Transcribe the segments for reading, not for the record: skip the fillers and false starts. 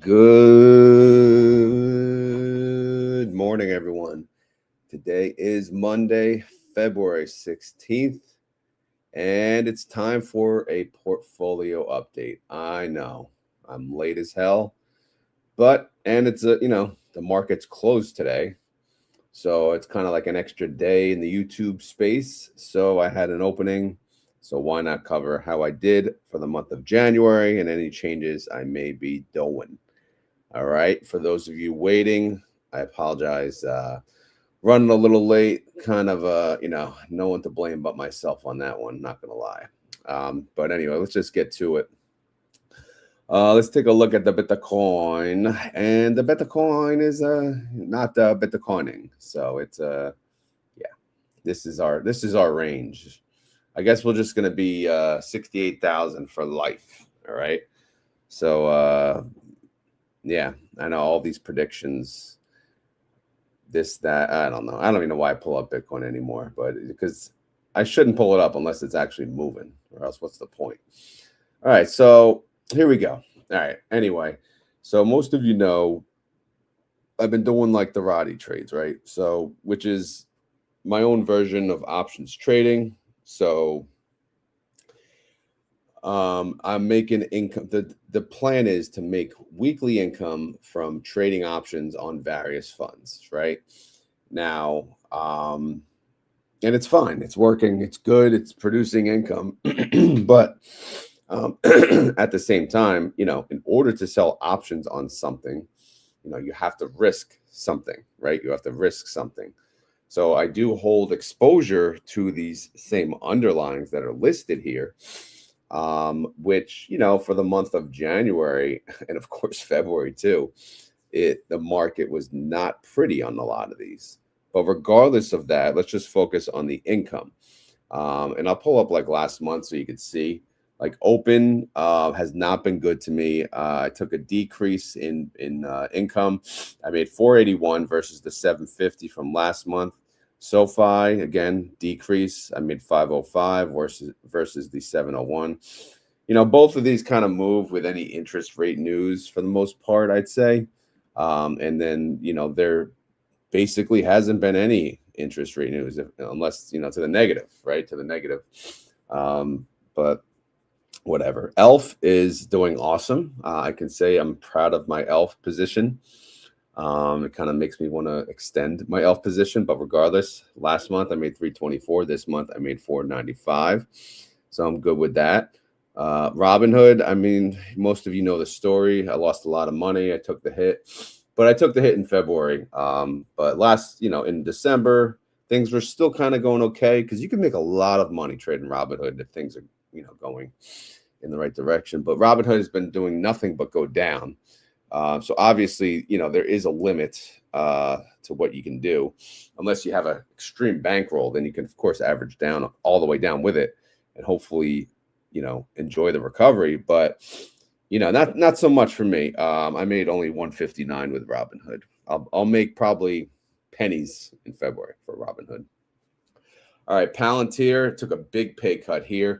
Good morning, everyone. Today is Monday, February 16th, and it's time for a portfolio update. I know I'm late as hell, and it's the market's closed today. So it's kind of like an extra day in the YouTube space. So I had an opening. So why not cover how I did for the month of January and any changes I may be doing? All right. For those of you waiting, I apologize. Running a little late, kind of, no one to blame but myself on that one. Not going to lie. But anyway, let's just get to it. Let's take a look at the Bitcoin, and the Bitcoin is not Bitcoining, so it's yeah. This is our range. I guess we're just gonna be 68,000 for life. All right. So yeah, I know all these predictions. This, that, I don't know. I don't even know why I pull up Bitcoin anymore, but because I shouldn't pull it up unless it's actually moving, or else what's the point? All right, so here we go. All right, anyway, so most of you know I've been doing like the Roddy trades, right? So, which is my own version of options trading. So, I'm making income. The plan is to make weekly income from trading options on various funds, right? Now, and it's fine. It's working. It's good. It's producing income. But at the same time, in order to sell options on something, you have to risk something, right? You have to risk something. So I do hold exposure to these same underlyings that are listed here, which, for the month of January and of course February too, the market was not pretty on a lot of these. But regardless of that, let's just focus on the income. And I'll pull up like last month so you can see. Like open has not been good to me. I took a decrease in income. I made 481 versus the 750 from last month. SoFi again decrease. I made 505 versus the 701. Both of these kind of move with any interest rate news for the most part, I'd say. And then there basically hasn't been any interest rate news unless to the negative, right? To the negative. But whatever. ELF is doing awesome. I can say I'm proud of my ELF position. It kind of makes me want to extend my ELF position, but regardless, last month I made 324. This month I made 495. So I'm good with that. Robinhood, I mean, most of you know the story. I lost a lot of money. I took the hit, but I took the hit in February. But in December, things were still kind of going okay because you can make a lot of money trading Robinhood if things are going in the right direction. But Robinhood has been doing nothing but go down. So obviously, there is a limit to what you can do, unless you have an extreme bankroll. Then you can, of course, average down all the way down with it, and hopefully, enjoy the recovery. But not so much for me. I made only 159 with Robinhood. I'll make probably pennies in February for Robinhood. All right, Palantir took a big pay cut here.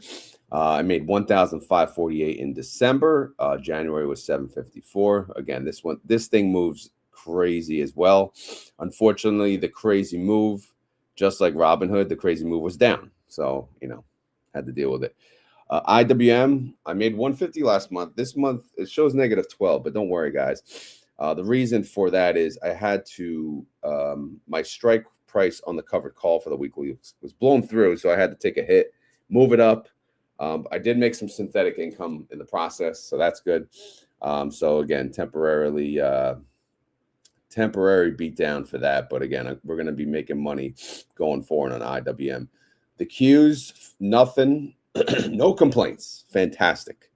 I made 1,548 in December. January was 754. Again, this thing moves crazy as well. Unfortunately, the crazy move, just like Robinhood, the crazy move was down. So, had to deal with it. IWM, I made 150 last month. This month, it shows negative 12, but don't worry, guys. The reason for that is I had to, my strike price on the covered call for the weekly was blown through, so I had to take a hit, move it up. I did make some synthetic income in the process, so that's good. So again, temporary beat down for that, but again, we're going to be making money going forward on IWM. The Qs, nothing, no complaints. Fantastic.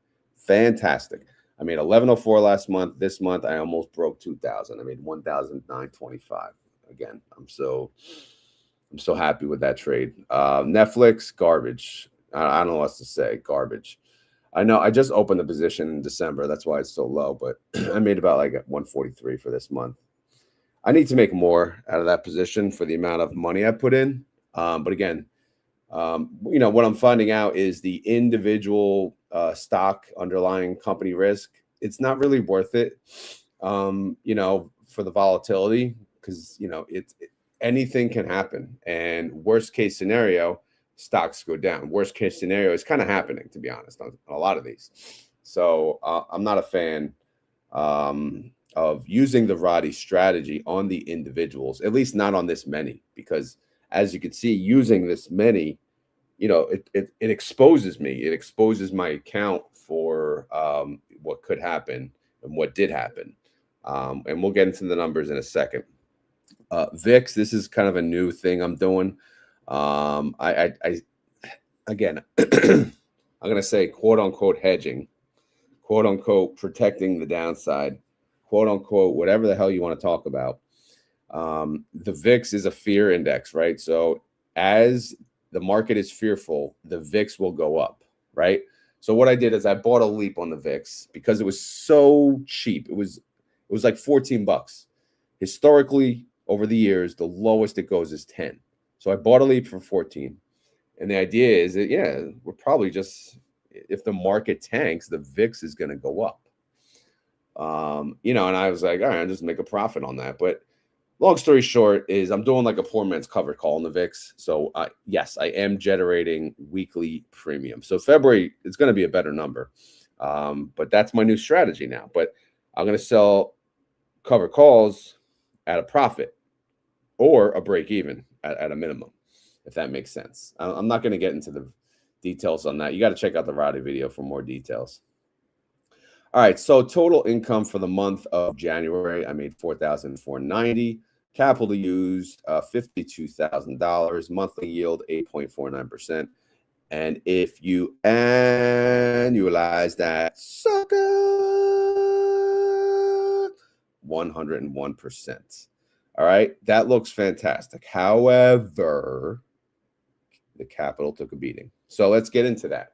I made 1104 last month. This month, I almost broke 2,000. I made 1,925. Again, I'm so happy with that trade. Netflix, garbage. I don't know what else to say. Garbage. I know I just opened the position in December. That's why it's so low, but I made about like 143 for this month. I need to make more out of that position for the amount of money I put in. But again, what I'm finding out is the individual stock underlying company risk. It's not really worth it. you know, for the volatility, because, you know, anything can happen. And worst case scenario, stocks go down. Worst case scenario is kind of happening, to be honest, on a lot of these. So I'm not a fan of using the Roddy strategy on the individuals, at least not on this many, because as you can see, using this many, you know, it exposes me. It exposes my account for what could happen and what did happen. And we'll get into the numbers in a second. VIX, this is kind of a new thing I'm doing. I again, I'm going to say quote unquote hedging, quote unquote protecting the downside, quote unquote whatever the hell you want to talk about. The VIX is a fear index, right? So as the market is fearful, the VIX will go up, right? So what I did is I bought a leap on the VIX because it was so cheap. It was like 14 bucks. Historically, over the years, the lowest it goes is 10. So I bought a leap for 14. And the idea is that, yeah, we're probably just, if the market tanks, the VIX is going to go up. You know, and I was like, all right, I'll just make a profit on that. But long story short is I'm doing like a poor man's covered call on the VIX. So yes, I am generating weekly premium. So February, it's going to be a better number. But that's my new strategy now. But I'm going to sell covered calls at a profit or a break even at a minimum, if that makes sense. I'm not going to get into the details on that. You got to check out the Roddy video for more details. All right, so total income for the month of January, I made $4,490. Capital used, $52,000. Monthly yield, 8.49%. And if you annualize that sucker, 101%. All right, that looks fantastic. However, the capital took a beating. So let's get into that.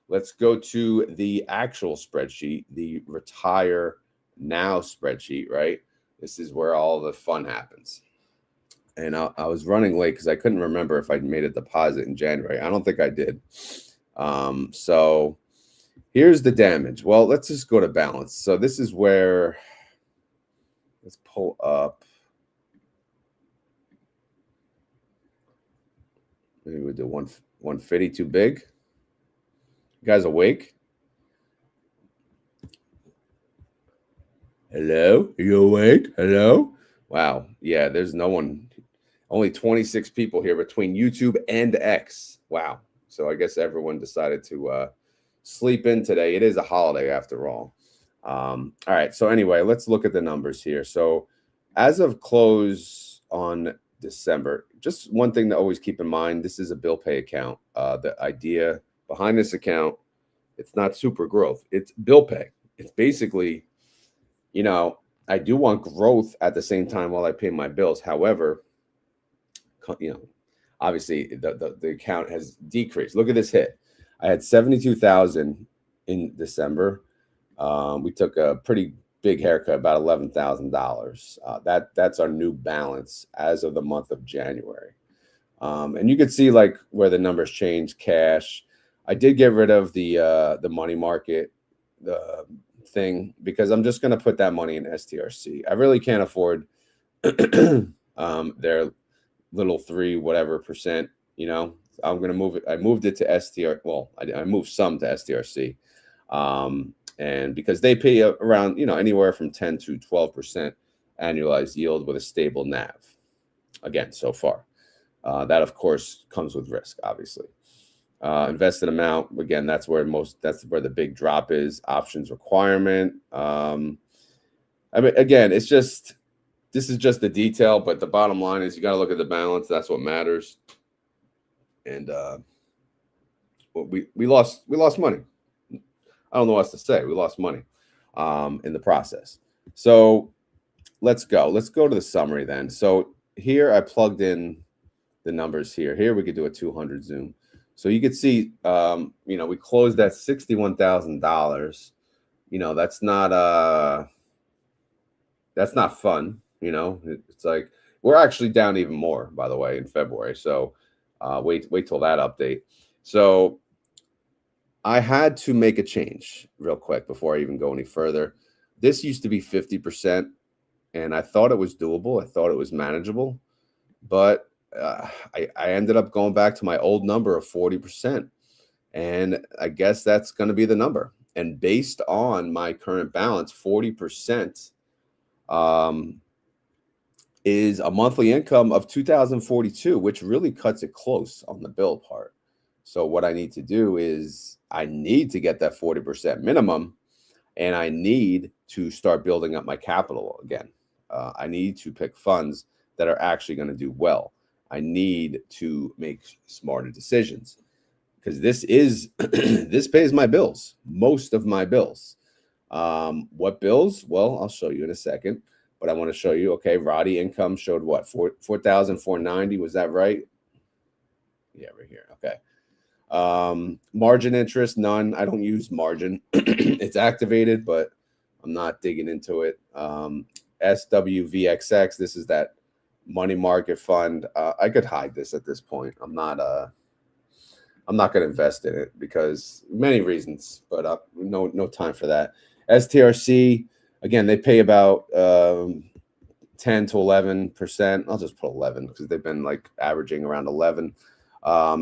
Let's go to the actual spreadsheet, the retire now spreadsheet, right? This is where all the fun happens. And I was running late because I couldn't remember if I'd made a deposit in January. I don't think I did. So here's the damage. Well, let's just go to balance. So this is where, let's pull up. Maybe we'll do 150 too big. You guys awake? Hello? Are you awake? Hello? Wow. Yeah, there's no one. Only 26 people here between YouTube and X. Wow. So I guess everyone decided to sleep in today. It is a holiday after all. All right. So anyway, let's look at the numbers here. So as of close on December, just one thing to always keep in mind, this is a bill pay account. The idea behind this account, it's not super growth, it's bill pay. It's basically, you know, I do want growth at the same time while I pay my bills. However, you know, obviously the account has decreased. Look at this hit. I had 72,000 in December. We took a pretty big haircut, about $11,000. That's our new balance as of the month of January. And you can see like where the numbers change. Cash. I did get rid of the money market thing because I'm just going to put that money in STRC. I really can't afford their little 3 whatever percent. You know, I'm going to move it. I moved it to STR. Well, I moved some to STRC. And because they pay around, you know, anywhere from 10 to 12% annualized yield with a stable NAV. Again, so far. That, of course, comes with risk, obviously. Invested amount, again, that's where the big drop is. Options requirement. I mean, again, this is just the detail, but the bottom line is you got to look at the balance. That's what matters. And we lost money. I don't know what else to say. We lost money in the process. So let's go. Let's go to the summary then. So here I plugged in the numbers here. Here we could do a 200 zoom. So you could see, you know, we closed at $61,000. You know, that's not fun. You know, it's like we're actually down even more, by the way, in February. So wait till that update. So I had to make a change real quick before I even go any further. this used to be 50%, and I thought it was doable. I thought it was manageable, but I ended up going back to my old number of 40. And I guess that's going to be the number. And based on my current balance, 40% is a monthly income of $2,042, which really cuts it close on the bill part. So what I need to do is I need to get that 40% minimum, and I need to start building up my capital again. I need to pick funds that are actually going to do well. I need to make smarter decisions, because this is this pays my bills, most of my bills. What bills? Well, I'll show you in a second, but I want to show you. Okay, Roddy income showed what, 4,490. Was that right? Yeah, right here. Okay. Margin interest, none. I don't use margin. It's activated, but I'm not digging into it. SWVXX, this is that money market fund. I could hide this at this point. I'm not going to invest in it because many reasons, but no time for that. STRC, again, they pay about 10 to 11%. I'll just put 11 because they've been like averaging around 11.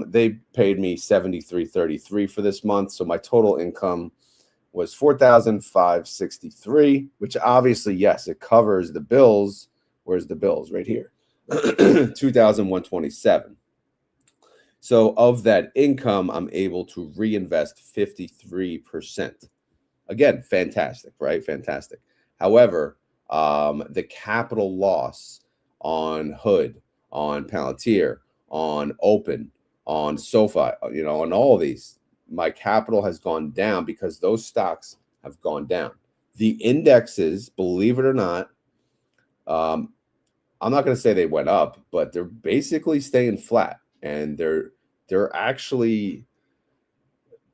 They paid me $73.33 for this month, so my total income was $4,563, which obviously, yes, it covers the bills. Where's the bills? Right here, $2,127. So of that income, I'm able to reinvest 53%. Again, fantastic, right? Fantastic. However, the capital loss on Hood, on Palantir, on Open, on SoFi, on all of these, my capital has gone down because those stocks have gone down. The indexes, believe it or not, I'm not going to say they went up, but they're basically staying flat, and they're actually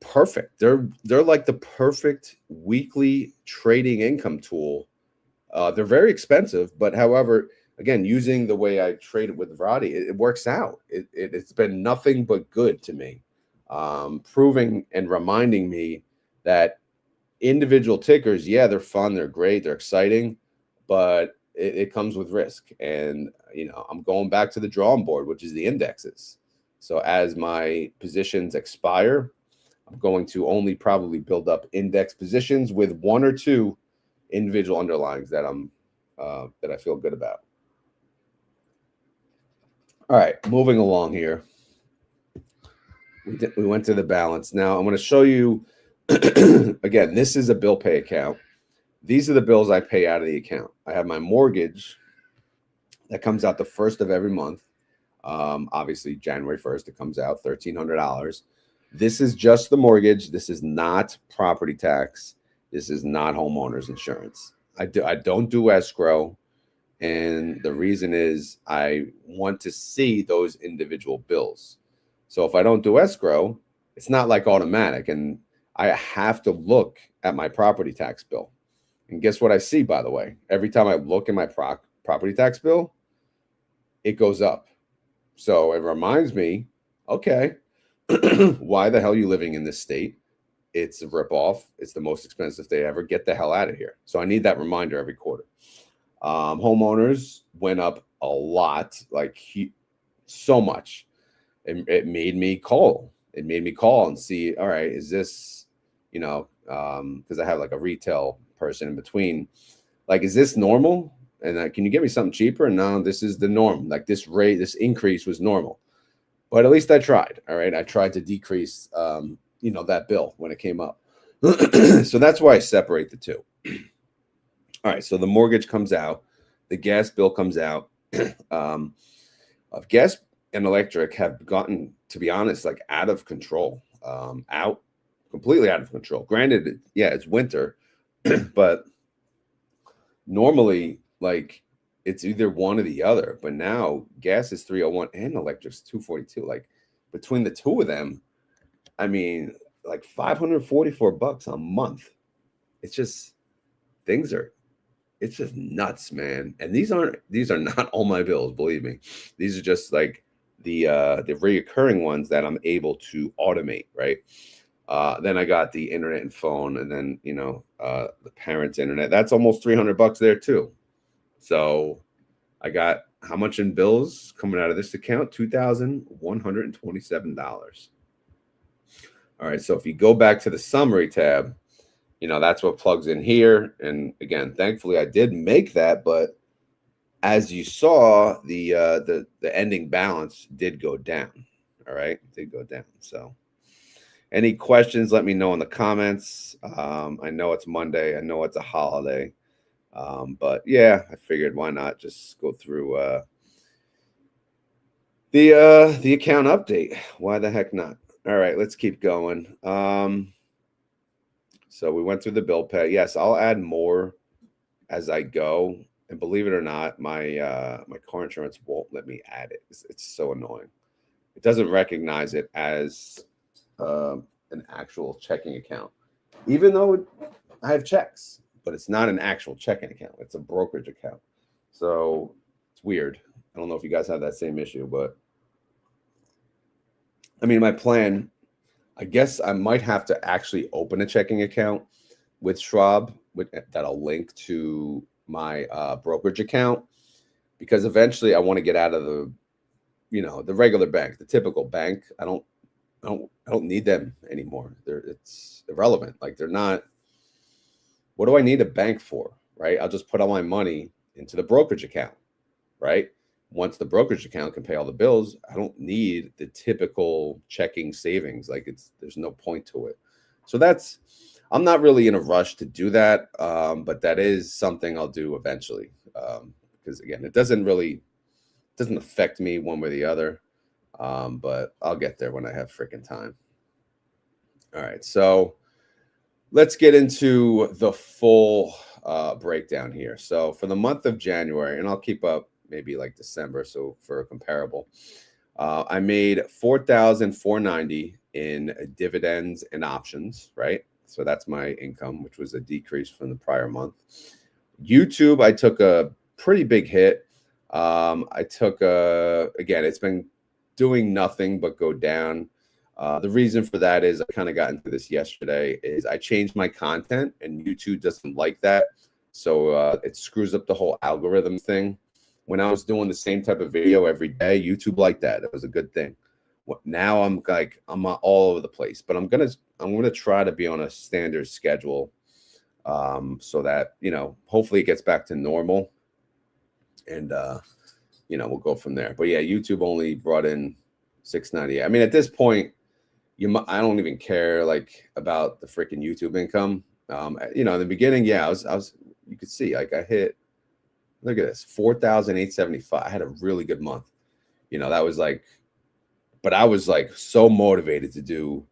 perfect. They're like the perfect weekly trading income tool. They're very expensive, but however, again, using the way I traded with Roddy, it works out. It's been nothing but good to me, proving and reminding me that individual tickers, yeah, they're fun, they're great, they're exciting, but it comes with risk. And I'm going back to the drawing board, which is the indexes. So as my positions expire, I'm going to only probably build up index positions with one or two individual underlyings that that I feel good about. All right, moving along here. We went to the balance. Now I'm going to show you, again, this is a bill pay account. These are the bills I pay out of the account. I have my mortgage that comes out the first of every month. Obviously, January 1st, it comes out $1,300. This is just the mortgage. This is not property tax. This is not homeowners insurance. I don't do escrow. And the reason is I want to see those individual bills. So if I don't do escrow, it's not like automatic. And I have to look at my property tax bill. And guess what I see, by the way? Every time I look at my property tax bill, it goes up. So it reminds me, okay, why the hell are you living in this state? It's a ripoff. It's the most expensive they ever. Get the hell out of here. So I need that reminder every quarter. Homeowners went up a lot, like so much. It made me call. It made me call and see, all right, is this, because I have like a retail person in between, like, is this normal? And can you get me something cheaper? And no, this is the norm. Like this rate, this increase was normal. But at least I tried. All right. I tried to decrease, that bill when it came up. So that's why I separate the two. All right. So the mortgage comes out. The gas bill comes out. Gas and electric have gotten, to be honest, like out of control, completely out of control. Granted, yeah, it's winter, but normally, like, it's either one or the other. But now gas is 301 and electric's 242. Like between the two of them, I mean, like $544 a month. It's just it's just nuts, man. And these are not all my bills, believe me. These are just like the reoccurring ones that I'm able to automate, right? Then I got the internet and phone, and then the parents' internet. That's almost $300 there too. So I got how much in bills coming out of this account? $2,127. All right. So if you go back to the summary tab, that's what plugs in here. And again, thankfully I did make that, but as you saw, the ending balance did go down. All right, it did go down. So any questions, let me know in the comments. I know it's Monday. I know it's a holiday. But yeah, I figured why not just go through the account update. Why the heck not? All right, let's keep going. So we went through the bill pay. Yes, I'll add more as I go. And believe it or not, my car insurance won't let me add it. It's so annoying. It doesn't recognize it as an actual checking account, even though I have checks, but it's not an actual checking account. It's a brokerage account. So it's weird. I don't know if you guys have that same issue, but I mean, my plan, I guess I might have to actually open a checking account with Schwab that'll link to my brokerage account, because eventually I want to get out of the regular bank, the typical bank. I don't need them anymore. It's irrelevant. Like, they're not. What do I need a bank for, right? I'll just put all my money into the brokerage account, right? Once the brokerage account can pay all the bills, I don't need the typical checking savings. Like, there's no point to it. So I'm not really in a rush to do that, but that is something I'll do eventually. Because again, it doesn't affect me one way or the other. But I'll get there when I have freaking time. All right, so let's get into the full breakdown here. So for the month of January, and I'll keep up maybe like December, so for a comparable, I made $4,490 in dividends and options, right? So that's my income, which was a decrease from the prior month. YouTube, I took a pretty big hit. I took again, it's been doing nothing but go down. The reason for that is, I kind of got into this yesterday, is I changed my content and YouTube doesn't like that. So it screws up the whole algorithm thing. When I was doing the same type of video every day, YouTube liked that. It was a good thing. Now I'm all over the place, but I'm gonna try to be on a standard schedule, so that hopefully it gets back to normal, and we'll go from there. But yeah, YouTube only brought in $698. I mean, at this point, I don't even care about the freaking YouTube income. In the beginning, yeah, I was. You could see, I hit. Look at this, 4,875. I had a really good month. That was but I was so motivated to do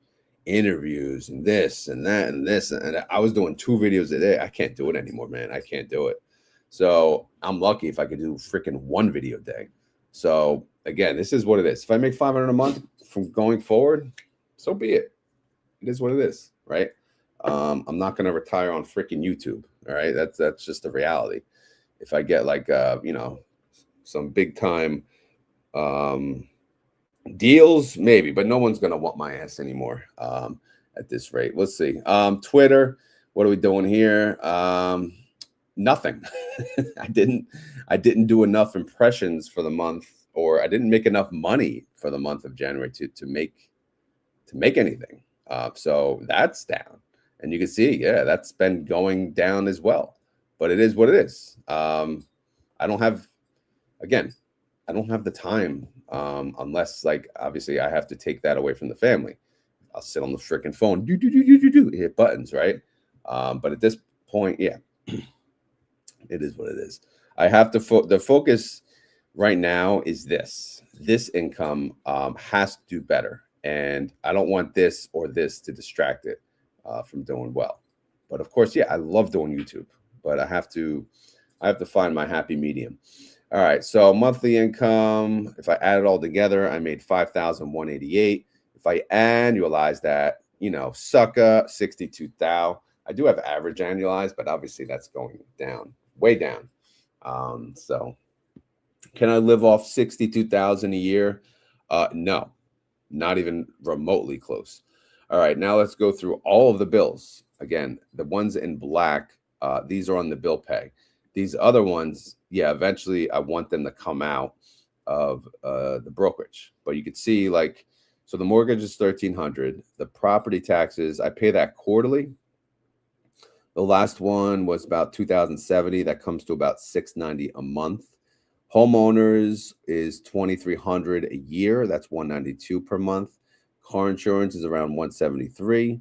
interviews and this and that and this, and I was doing 2 videos a day. I can't do it anymore, man. I can't do it. So I'm lucky if I could do freaking 1 video a day. So again, this is what it is. If I make 500 a month from going forward, so be it. It is what it is, right? I'm not going to retire on freaking YouTube. All right. That's just the reality. If I get some big time deals, maybe, but no one's going to want my ass anymore at this rate. Let's see. Twitter, what are we doing here? Nothing. I didn't do enough impressions for the month, or I didn't make enough money for the month of January to make anything. So that's down. And you can see, yeah, that's been going down as well. But it is what it is. I don't have the time, unless obviously I have to take that away from the family. I'll sit on the freaking phone, hit buttons, right? But at this point, yeah, it is what it is. I have to the focus right now is this income has to do better, and I don't want this or this to distract it from doing well. But of course, yeah, I love doing YouTube, but I have to find my happy medium. All right, so monthly income, if I add it all together, I made $5,188. If I annualize that, sucker, 62,000. I do have average annualized, but obviously that's going down, way down. So can I live off 62,000 a year? No, not even remotely close. All right, now let's go through all of the bills. Again, the ones in black, these are on the bill pay. These other ones, yeah, eventually I want them to come out of the brokerage. But you can see, like, so the mortgage is $1,300. The property taxes, I pay that quarterly. The last one was about 2,070. That comes to about 690 a month. Homeowners is 2,300 a year. That's 192 per month. Car insurance is around 173.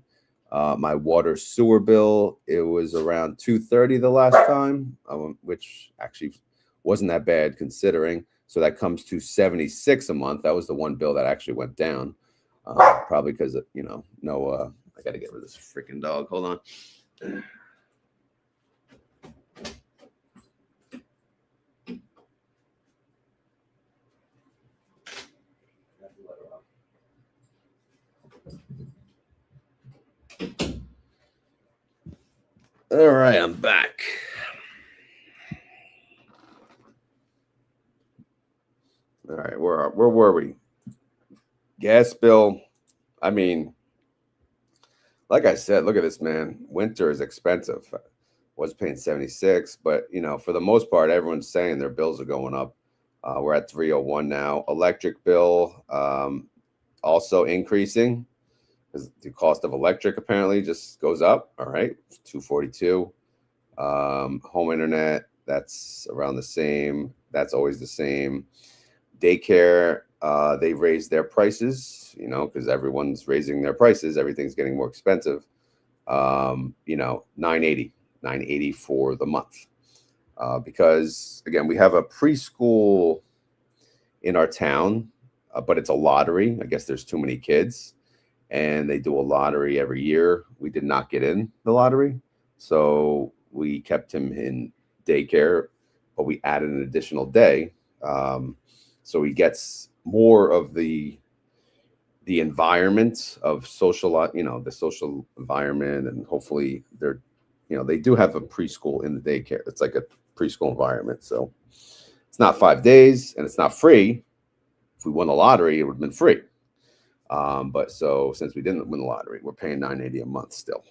My water sewer bill, it was around 230 the last time, which actually wasn't that bad considering. So that comes to 76 a month. That was the one bill that actually went down, probably because of, I got to get rid of this freaking dog. Hold on. All right, I'm back. All right, where were we? Gas bill. I mean, like I said, look at this, man. Winter is expensive. Was paying 76, but for the most part, everyone's saying their bills are going up. We're at 301 now. Electric bill also increasing because the cost of electric apparently just goes up. All right, 242. Home internet, that's around the same. That's always the same. Daycare, they raised their prices, because everyone's raising their prices. Everything's getting more expensive. 980 for the month. Because again, we have a preschool in our town, but it's a lottery. I guess there's too many kids and they do a lottery every year. We did not get in the lottery. So we kept him in daycare, but we added an additional day. So he gets more of the environment of social, the social environment, and hopefully they do have a preschool in the daycare. It's like a preschool environment. So it's not 5 days and it's not free. If we won the lottery, it would have been free. But so since we didn't win the lottery, we're paying $980 a month still.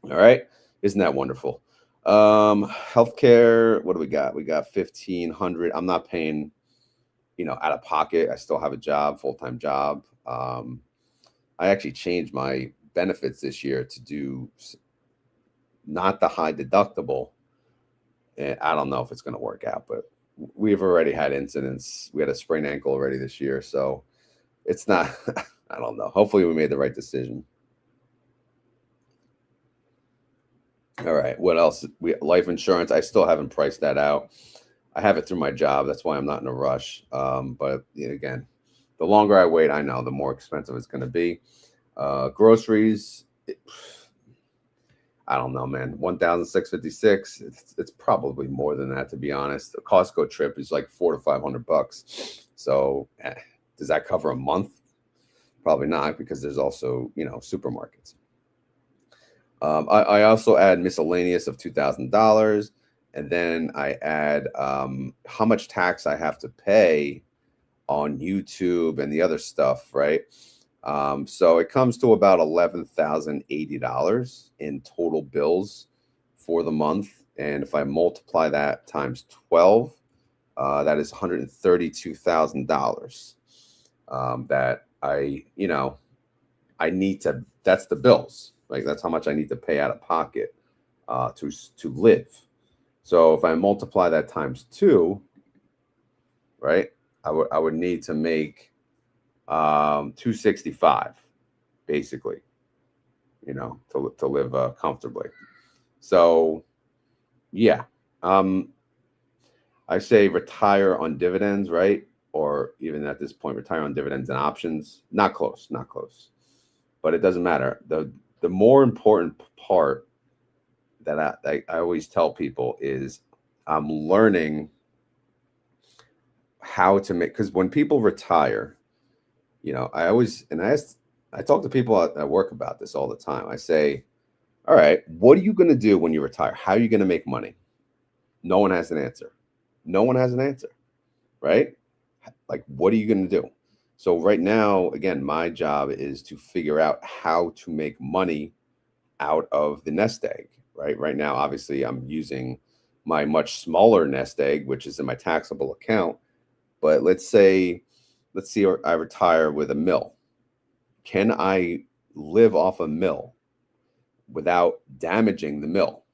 All right. Isn't that wonderful? Healthcare. What do we got? We got $1,500. I'm not paying, out of pocket. I still have a job, full-time job. I actually changed my benefits this year to do not the high deductible. And I don't know if it's going to work out, but we've already had incidents. We had a sprained ankle already this year. So it's not, I don't know. Hopefully we made the right decision. All right. What else? Life insurance. I still haven't priced that out. I have it through my job. That's why I'm not in a rush. But again, the longer I wait, I know the more expensive it's going to be. Groceries. I don't know, man. 1,656. It's probably more than that, to be honest. A Costco trip is like $400 to $500. So does that cover a month? Probably not, because there's also supermarkets. I also add miscellaneous of $2,000, and then I add how much tax I have to pay on YouTube and the other stuff, right? So it comes to about $11,080 in total bills for the month. And if I multiply that times 12, that is $132,000 that I need to, that's the bills. Like that's how much I need to pay out of pocket to live. So if I multiply that times 2, right, I would need to make 265 basically, to live comfortably. So yeah, I say retire on dividends, right? Or even at this point, retire on dividends and options. Not close, but it doesn't matter. The more important part that I always tell people is I'm learning how to make, because when people retire, I talk to people at work about this all the time. I say, all right, what are you going to do when you retire? How are you going to make money? No one has an answer. Right? Like, what are you going to do? So right now, again, my job is to figure out how to make money out of the nest egg, right? Right now, obviously, I'm using my much smaller nest egg, which is in my taxable account. But let's see, I retire with a mill. Can I live off a mill without damaging the mill?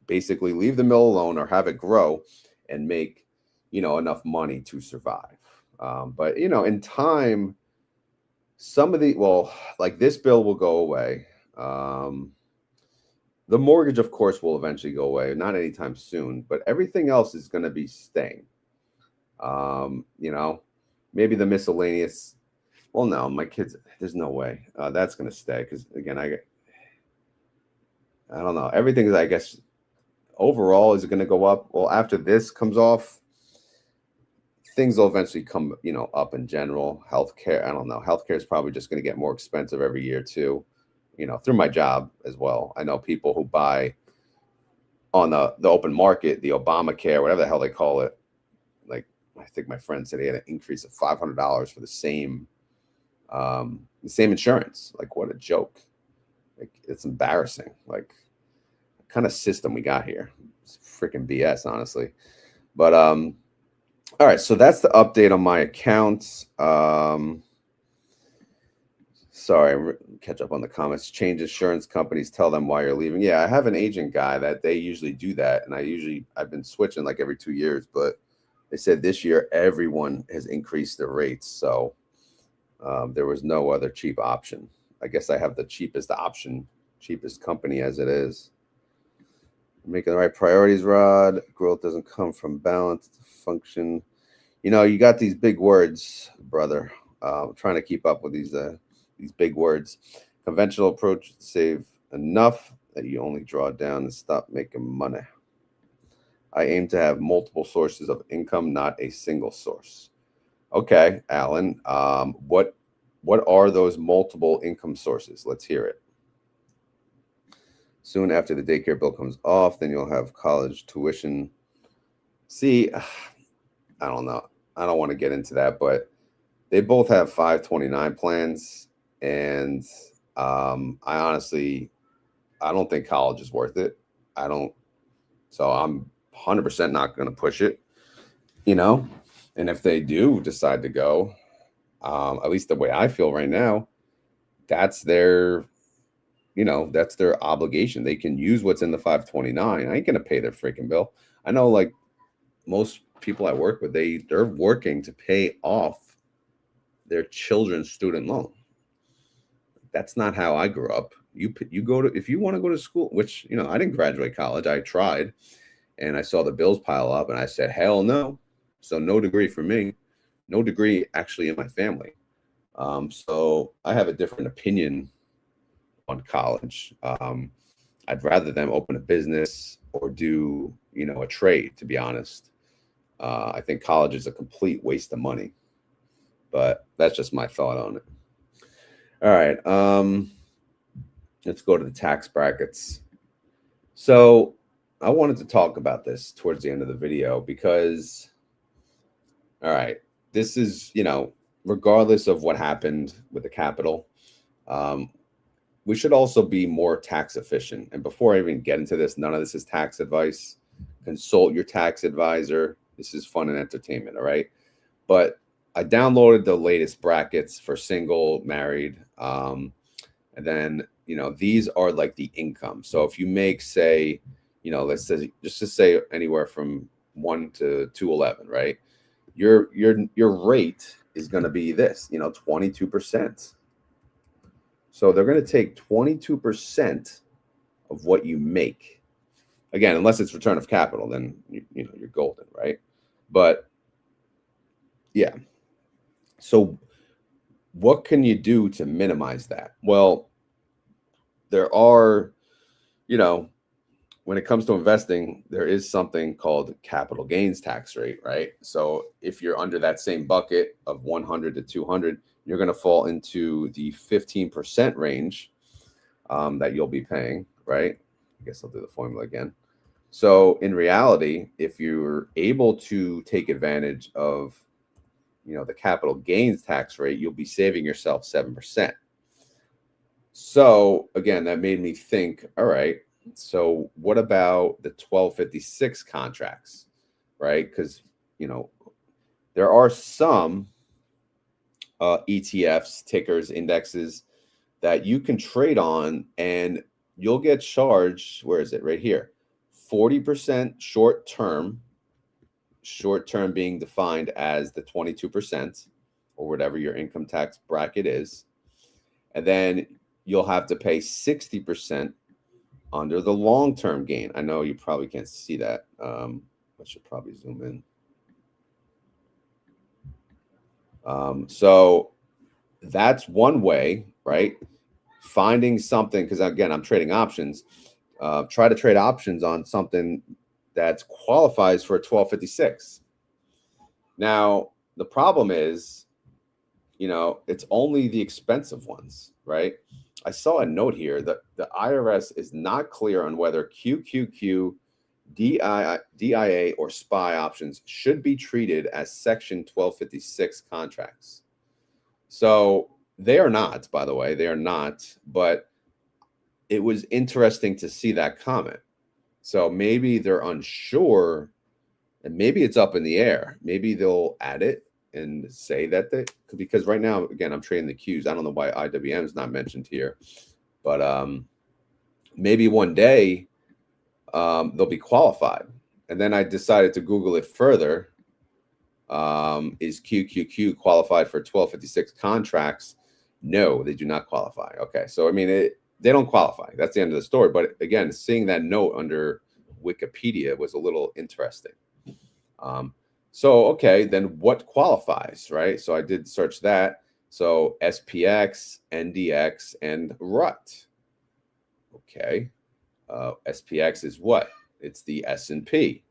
Basically, leave the mill alone or have it grow and make, enough money to survive. But in time, some of the well, like this bill will go away. Um, the mortgage, of course, will eventually go away, not anytime soon, but everything else is going to be staying. Um, you know, maybe the miscellaneous. Well, no, my kids. There's no way that's going to stay because again, I don't know. Everything is, I guess, overall is going to go up. Well, after this comes off, things will eventually come, up in general. Healthcare, I don't know. Healthcare is probably just going to get more expensive every year too. Through my job as well. I know people who buy on the open market, the Obamacare, whatever the hell they call it. Like I think my friend said he had an increase of $500 for the same insurance. Like what a joke! Like it's embarrassing. Like what kind of system we got here? It's freaking BS, honestly. But all right. So that's the update on my accounts. Sorry, catch up on the comments. Change insurance companies, tell them why you're leaving. Yeah, I have an agent guy that they usually do that. And I've been switching like every 2 years, but they said this year everyone has increased their rates. So there was no other cheap option. I guess I have the cheapest option, cheapest company as it is. Making the right priorities, Rod. Growth doesn't come from balance, it's a function. You got these big words, brother. Trying to keep up with these big words. Conventional approach to save enough that you only draw down and stop making money. I aim to have multiple sources of income, not a single source. Okay, Alan. What are those multiple income sources? Let's hear it. Soon after the daycare bill comes off, then you'll have college tuition. See, I don't know. I don't want to get into that, but they both have 529 plans, and I don't think college is worth it. I don't. So I'm 100% not going to push it. And if they do decide to go, at least the way I feel right now, that's their that's their obligation. They can use what's in the 529. I ain't gonna pay their freaking bill. I know, like most people I work with, they're working to pay off their children's student loan. That's not how I grew up. You go to if you want to go to school, which I didn't graduate college. I tried, and I saw the bills pile up, and I said, hell no. So no degree for me, no degree actually in my family. So I have a different opinion on college. I'd rather them open a business or do, a trade, to be honest. I think college is a complete waste of money, but that's just my thought on it. All right. Let's go to the tax brackets. So I wanted to talk about this towards the end of the video because, all right, this is, regardless of what happened with the capital, we should also be more tax efficient. And before I even get into this, none of this is tax advice. Consult your tax advisor. This is fun and entertainment, all right? But I downloaded the latest brackets for single, married, and then, these are like the income. So if you make, say, let's say, just to say anywhere from 1 to 211, right? Your rate is going to be this, 22%. So they're going to take 22% of what you make. Again, unless it's return of capital, then you're golden, right? But yeah. So what can you do to minimize that? Well, there are, when it comes to investing, there is something called capital gains tax rate, right? So if you're under that same bucket of 100 to 200, you're going to fall into the 15% range that you'll be paying, right? I guess I'll do the formula again. So in reality, if you're able to take advantage of, the capital gains tax rate, you'll be saving yourself 7%. So again, that made me think, all right, so what about the 1256 contracts, right? Because, there are some ETFs, tickers, indexes that you can trade on, and you'll get charged, where is it? Right here. 40% short term being defined as the 22% or whatever your income tax bracket is. And then you'll have to pay 60% under the long-term gain. I know you probably can't see that. I should probably zoom in. So that's one way, right? Finding something, because again, I'm trading options. Try to trade options on something that qualifies for a 1256. Now, the problem is, it's only the expensive ones, right? I saw a note here that the IRS is not clear on whether QQQ, DIA, or SPY options should be treated as Section 1256 contracts. So they are not, by the way, they are not, but it was interesting to see that comment. So maybe they're unsure, and maybe it's up in the air. Maybe they'll add it and say that because right now, again, I'm trading the Qs. I don't know why IWM is not mentioned here, but maybe one day they'll be qualified. And then I decided to Google it further. Is QQQ qualified for 1256 contracts? No, they do not qualify. Okay, so I mean, they don't qualify. That's the end of the story. But again, seeing that note under Wikipedia was a little interesting. So, okay, then what qualifies, right? So I did search that. So SPX, NDX, and RUT. Okay. SPX is what? It's the S&P.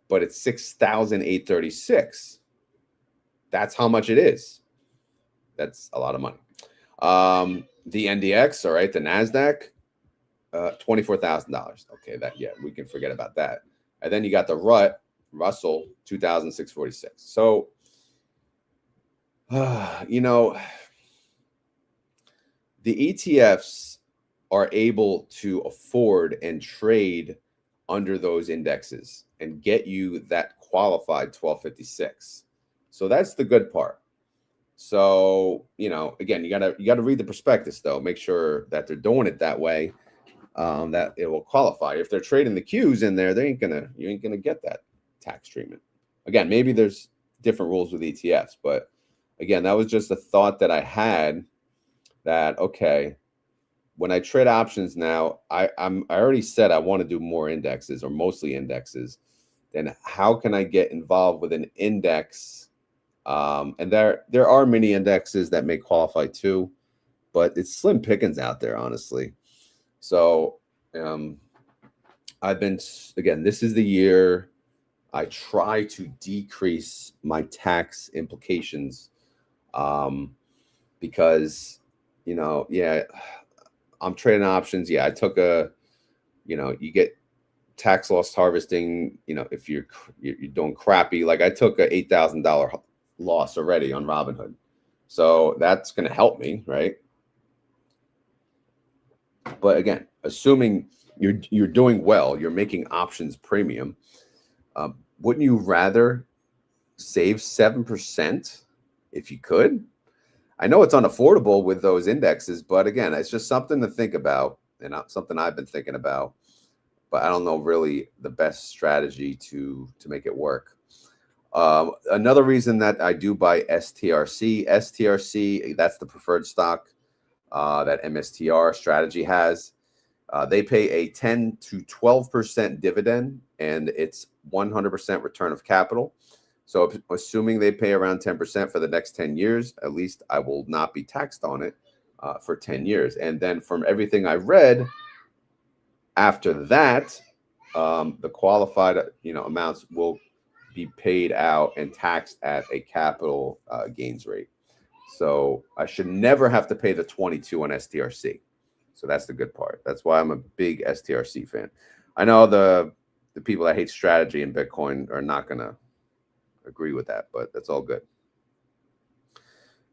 But it's 6,836. That's how much it is. That's a lot of money. The NDX, all right, the NASDAQ, $24,000. Okay, we can forget about that. And then you got the Russell, 2,646. So, the ETFs are able to afford and trade under those indexes and get you that qualified 1256. So that's the good part. So, again, you gotta read the prospectus though. Make sure that they're doing it that way, that it will qualify. If they're trading the Qs in there, you ain't gonna get that tax treatment. Again, maybe there's different rules with ETFs, but again, that was just a thought that I had, that okay, when I trade options now, I already said I want to do more indexes, or mostly indexes. Then how can I get involved with an index? And there are many indexes that may qualify too, but it's slim pickings out there, honestly. So this is the year I try to decrease my tax implications, because, I'm trading options. Yeah, I took you get tax loss harvesting, if you're doing crappy. Like I took a $8,000 loss already on Robinhood. So that's going to help me, right? But again, assuming you're doing well, you're making options premium, wouldn't you rather save 7% if you could? I know it's unaffordable with those indexes, but again, it's just something to think about, and something I've been thinking about, but I don't know really the best strategy to make it work. Another reason that I do buy STRC, that's the preferred stock that MSTR strategy has. They pay a 10 to 12% dividend, and it's 100% return of capital. So assuming they pay around 10% for the next 10 years, at least I will not be taxed on it for 10 years. And then from everything I read, after that, the qualified amounts will be paid out and taxed at a capital gains rate. So I should never have to pay the 22 on STRC. So that's the good part. That's why I'm a big STRC fan. I know the people that hate strategy in Bitcoin are not going to agree with that, but that's all good.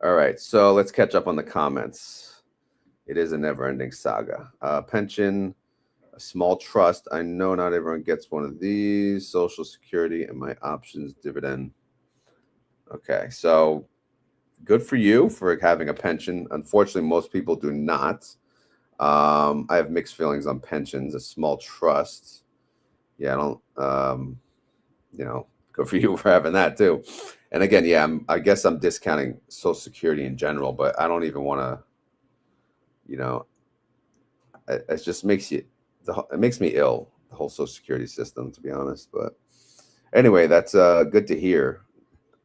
All right, so let's catch up on the comments. It is a never-ending saga. Pension, a small trust. I know not everyone gets one of these. Social Security and my options dividend. Okay, so good for you for having a pension. Unfortunately, most people do not. I have mixed feelings on pensions. A small trust. Yeah, I don't. Good for you for having that too. And again, yeah, I guess I'm discounting Social Security in general, but I don't even want to. You know, it just makes you. It makes me ill. The whole Social Security system, to be honest. But anyway, that's good to hear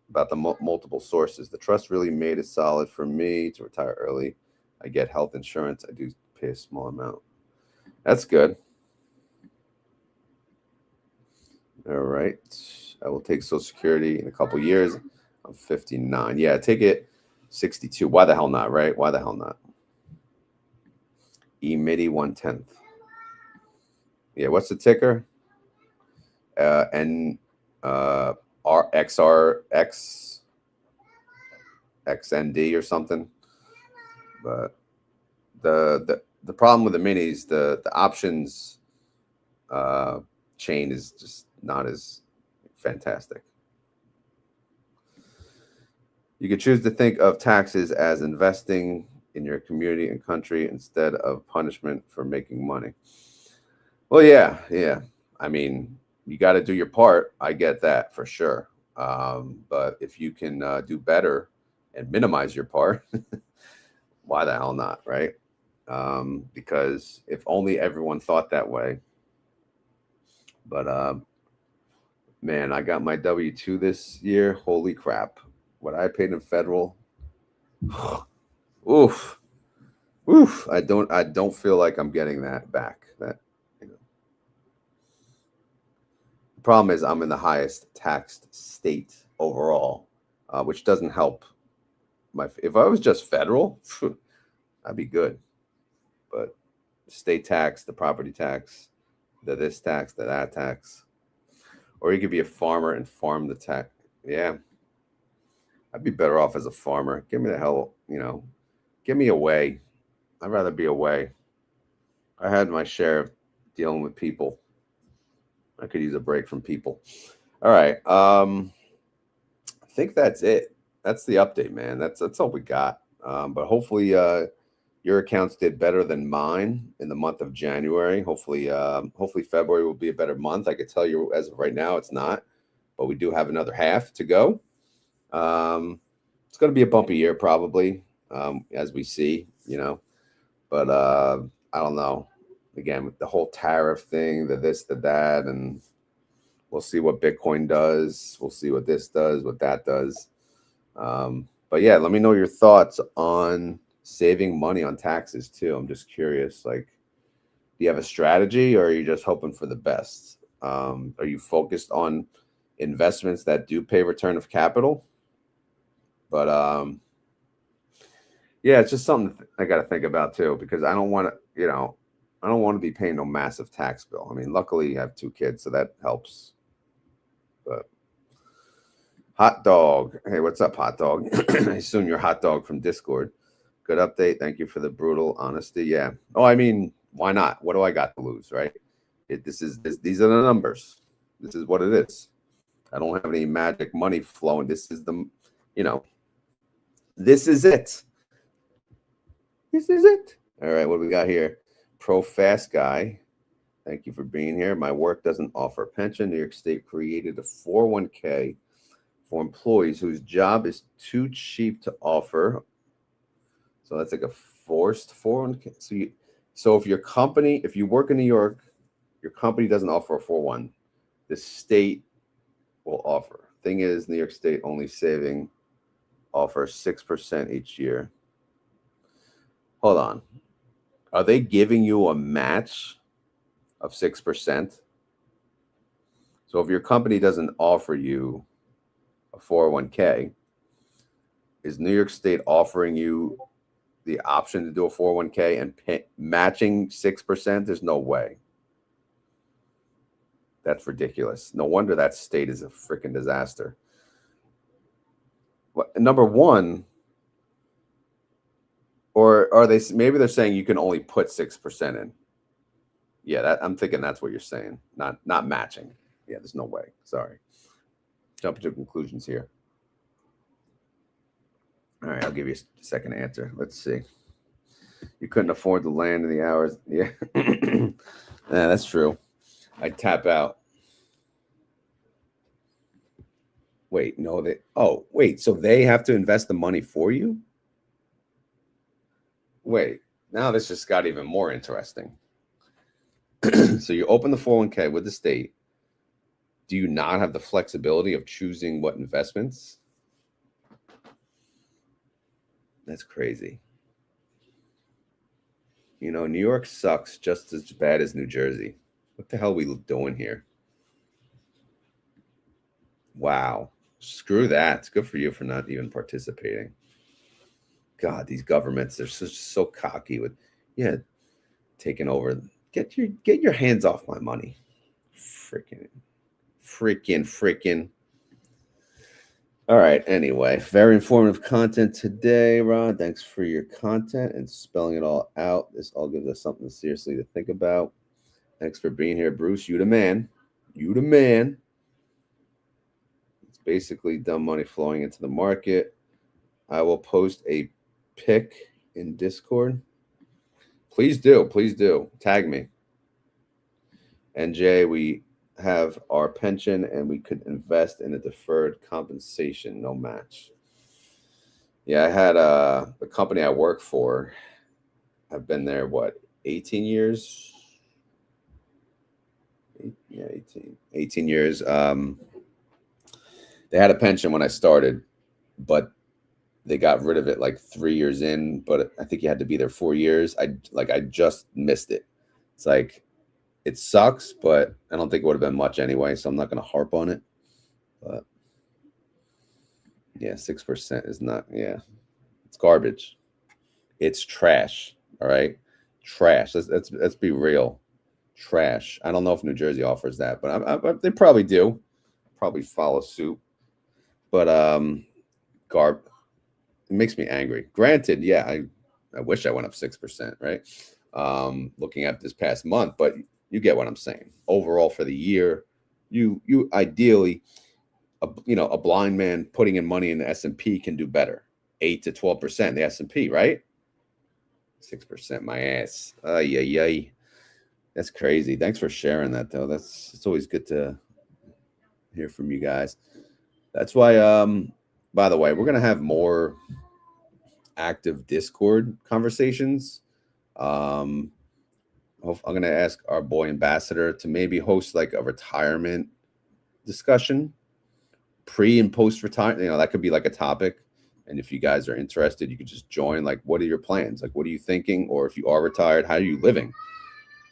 about the multiple sources. The trust really made it solid for me to retire early. I get health insurance. I do pay a small amount. That's good. All right. I will take Social Security in a couple years. I'm 59. Yeah, take it 62. Why the hell not, right? Why the hell not? E-MIDI 1/10. Yeah, what's the ticker? N R X R X XND or something. But the problem with the minis, the options chain is just not as fantastic. You could choose to think of taxes as investing in your community and country instead of punishment for making money. Well, yeah. I mean, you got to do your part. I get that for sure. But if you can do better and minimize your part, why the hell not, right? Because if only everyone thought that way. But man, I got my W-2 this year. Holy crap! What I paid in federal. Oof, oof. I don't feel like I'm getting that back. The problem is I'm in the highest taxed state overall, which doesn't help. If I was just federal, I'd be good. But state tax, the property tax, the this tax, the that tax, or you could be a farmer and farm the tax. Yeah, I'd be better off as a farmer. Give me the hell, give me away. I'd rather be away. I had my share of dealing with people. I could use a break from people. All right. I think that's it. That's the update, man. That's all we got. But hopefully your accounts did better than mine in the month of January. Hopefully February will be a better month. I could tell you as of right now it's not, but we do have another half to go. It's going to be a bumpy year probably, as we see, But I don't know. Again, with the whole tariff thing, the this, the that, and we'll see what Bitcoin does. We'll see what this does, what that does. But yeah, let me know your thoughts on saving money on taxes too. I'm just curious. Like, do you have a strategy, or are you just hoping for the best? Are you focused on investments that do pay return of capital? But yeah, it's just something I got to think about too, because I don't want to, I don't want to be paying no massive tax bill. I mean, luckily I have 2 kids, so that helps. But hot dog, hey, what's up, hot dog? I assume you're hot dog from Discord. Good update. Thank you for the brutal honesty. Yeah. Oh, I mean, why not? What do I got to lose, right? These are the numbers. This is what it is. I don't have any magic money flowing. This is you know, this is it. This is it. All right, what do we got here? Pro Fast Guy. Thank you for being here. My work doesn't offer a pension. New York State created a 401k for employees whose job is too cheap to offer. So that's like a forced 401k. So if you work in New York, your company doesn't offer a 401, the state will offer. Thing is, New York State only saving offers 6% each year. Hold on. Are they giving you a match of 6%? So if your company doesn't offer you a 401k, is New York State offering you the option to do a 401k and matching 6%? There's no way. That's ridiculous. No wonder that state is a freaking disaster. Number one, Or are they, maybe they're saying you can only put 6% in. Yeah, that I'm thinking that's what you're saying. Not matching. Yeah, there's no way. Sorry. Jumping to conclusions here. All right, I'll give you a second answer. Let's see. You couldn't afford the land and the hours. Yeah. Yeah, that's true. I'd tap out. Wait, no, they, oh, wait, so they have to invest the money for you? Wait, now this just got even more interesting. So you open the 401k with the state. Do you not have the flexibility of choosing what investments? That's crazy. You know, New York sucks just as bad as New Jersey. What the hell are we doing here? Wow. Screw that. It's good for you for not even participating. God, these governments, they're so cocky with, yeah, taking over. Get your hands off my money. Freaking. All right. Anyway, very informative content today, Ron. Thanks for your content and spelling it all out. This all gives us something seriously to think about. Thanks for being here, Bruce. You the man. You the man. It's basically dumb money flowing into the market. I will post a pic in Discord. Please do. Please do. Tag me. And Jay, we have our pension and we could invest in a deferred compensation, no match. Yeah, I had the company I work for. I've been there, what, 18 years? Yeah, 18 years. They had a pension when I started, but they got rid of it like 3 years in. But I think you had to be there 4 years. I just missed it. It's like, it sucks, but I don't think it would have been much anyway. So I'm not going to harp on it. But yeah, 6% is not. Yeah, it's garbage. It's trash. All right, trash. Let's be real. Trash. I don't know if New Jersey offers that, but they probably do. Probably follow suit. But garb. It makes me angry. Granted, yeah, I wish I went up 6%, right? Looking at this past month, but you get what I'm saying. Overall, for the year, you ideally, a blind man putting in money in the S&P can do better. 8 to 12%, the S&P, right? 6%, my ass. Yeah. That's crazy. Thanks for sharing that, though. It's always good to hear from you guys. That's why, by the way, we're gonna have more active Discord conversations. I'm going to ask our boy Ambassador to maybe host like a retirement discussion, pre and post retirement. You know, that could be like a topic. And if you guys are interested, you could just join. Like, what are your plans? Like, what are you thinking? Or if you are retired, how are you living?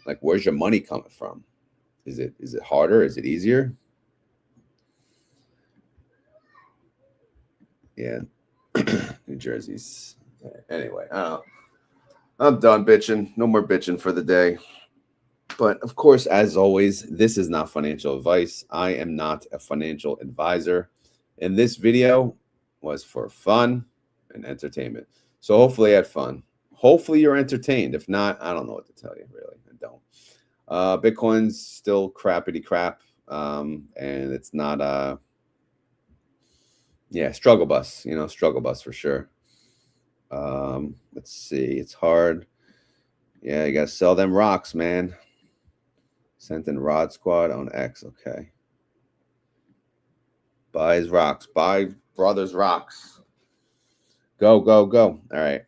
Like, where's your money coming from? Is it harder? Is it easier? Yeah. New Jersey's. Anyway, I'm done bitching. No more bitching for the day. But of course, as always, this is not financial advice. I am not a financial advisor. And this video was for fun and entertainment. So hopefully you had fun. Hopefully you're entertained. If not, I don't know what to tell you, really. I don't. Bitcoin's still crappity crap. And it's not struggle bus, struggle bus for sure. Let's see. It's hard. Yeah, you gotta sell them rocks, man. Sent in Rod Squad on X. Okay. Buys rocks. Buy brothers rocks. Go. All right.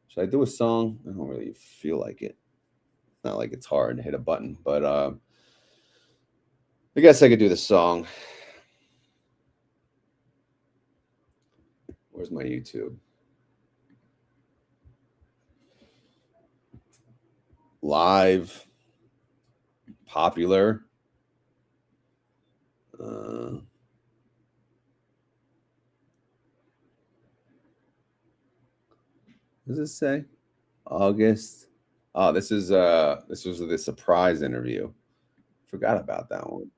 Should I do a song? I don't really feel like it. It's not like it's hard to hit a button, but I guess I could do the song. Where's my YouTube? Live. Popular. What does it say? August. Oh, this was the surprise interview. Forgot about that one.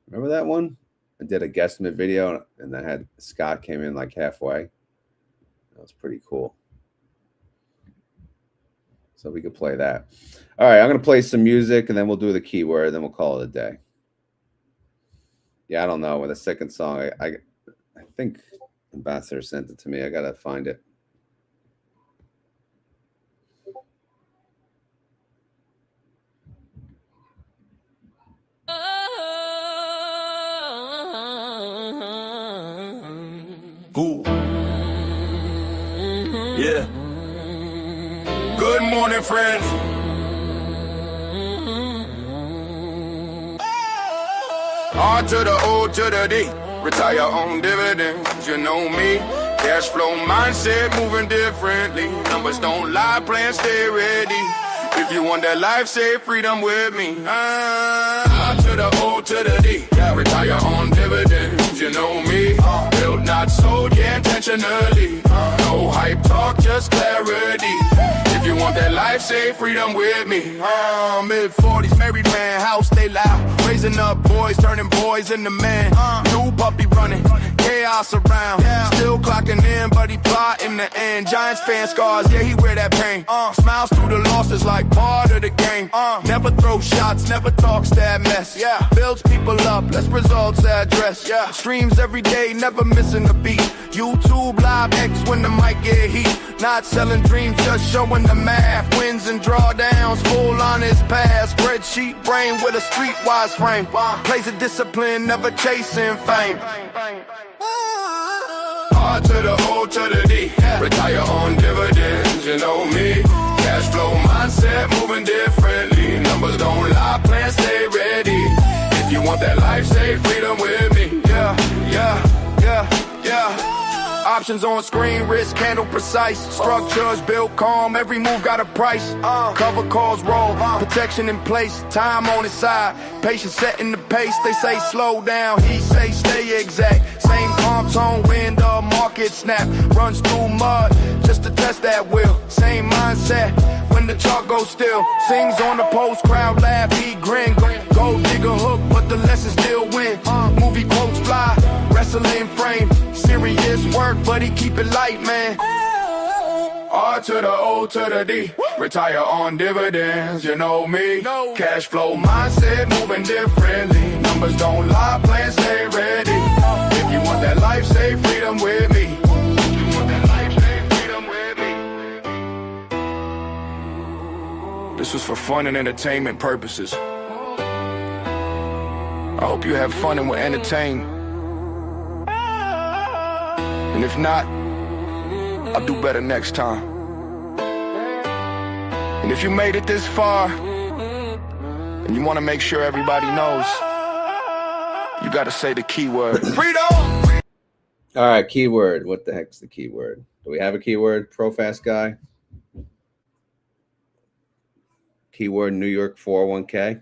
Remember that one? I did a guesstimate video, and I had Scott came in like halfway. That was pretty cool. So we could play that. All right, I'm going to play some music, and then we'll do the keyword, then we'll call it a day. Yeah, I don't know. With the second song, I think Ambassador sent it to me. I got to find it. Ooh. Yeah. Good morning, friends. R to the O to the D. Retire on dividends, you know me. Cash flow mindset moving differently. Numbers don't lie, plans stay ready. If you want that life, say freedom with me. R to the O to the D. Retire on dividends, you know me. Built, not sold, yeah, intentionally. No hype talk, just clarity. If you want that life, say freedom with me. Mid-40s, married man, house stay loud. Raising up boys, turning boys into men. New puppy running, chaos around. Still clocking in, but he plotting the end. Giants fan scars, yeah, he wear that pain. Smiles through the losses like part of the game. Never throw shots, never talks that mess. Builds people up, less results address. Streams every day, never missing a beat. YouTube live X when the mic get heat. Not selling dreams, just showing the math. Wins and drawdowns, full on his path. Spreadsheet brain with a streetwise frame. Plays a discipline, never chasing fame. R to the O to the D. Retire on dividends, you know me. Cash flow mindset moving differently. Numbers don't lie, plans stay ready. If you want that life, say freedom with me. Yeah. Options on screen, risk handle precise. Structures built calm, every move got a price. Cover calls roll, protection in place. Time on his side, patience setting the pace. They say slow down, he say stay exact. Same calm tone when the market snap. Runs through mud, just to test that will. Same mindset when the chart goes still. Sings on the post, crowd laugh, he grin. Go dig a hook, but the lesson still win. Movie quotes fly, wrestling frame. Serious work, but he keep it light, man. R to the O to the D. Retire on dividends, you know me. Cash flow mindset moving differently. Numbers don't lie, plans stay ready. If you want that life, say freedom with me. If you want that life, say freedom with me. This was for fun and entertainment purposes. I hope you have fun and will entertain. And if not, I'll do better next time. And if you made it this far, and you want to make sure everybody knows, you got to say the keyword. Freedom! All right, keyword. What the heck's the keyword? Do we have a keyword, ProFast guy? Keyword New York 401k.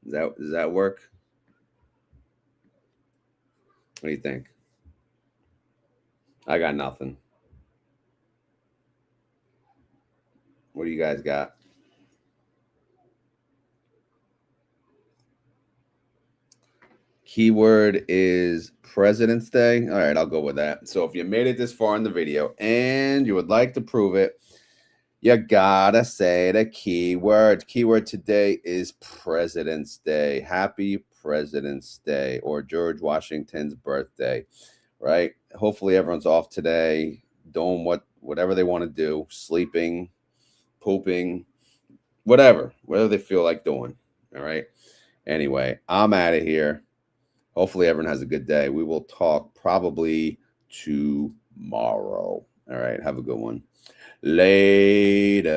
Does that work? What do you think? I got nothing. What do you guys got? Keyword is President's Day. All right, I'll go with that. So if you made it this far in the video and you would like to prove it, you gotta say the keyword. Keyword today is President's Day. Happy President's Day, or George Washington's birthday, right? Hopefully everyone's off today, doing whatever they want to do, sleeping, pooping, whatever they feel like doing. All right. Anyway, I'm out of here. Hopefully everyone has a good day. We will talk probably tomorrow. All right. Have a good one. Later.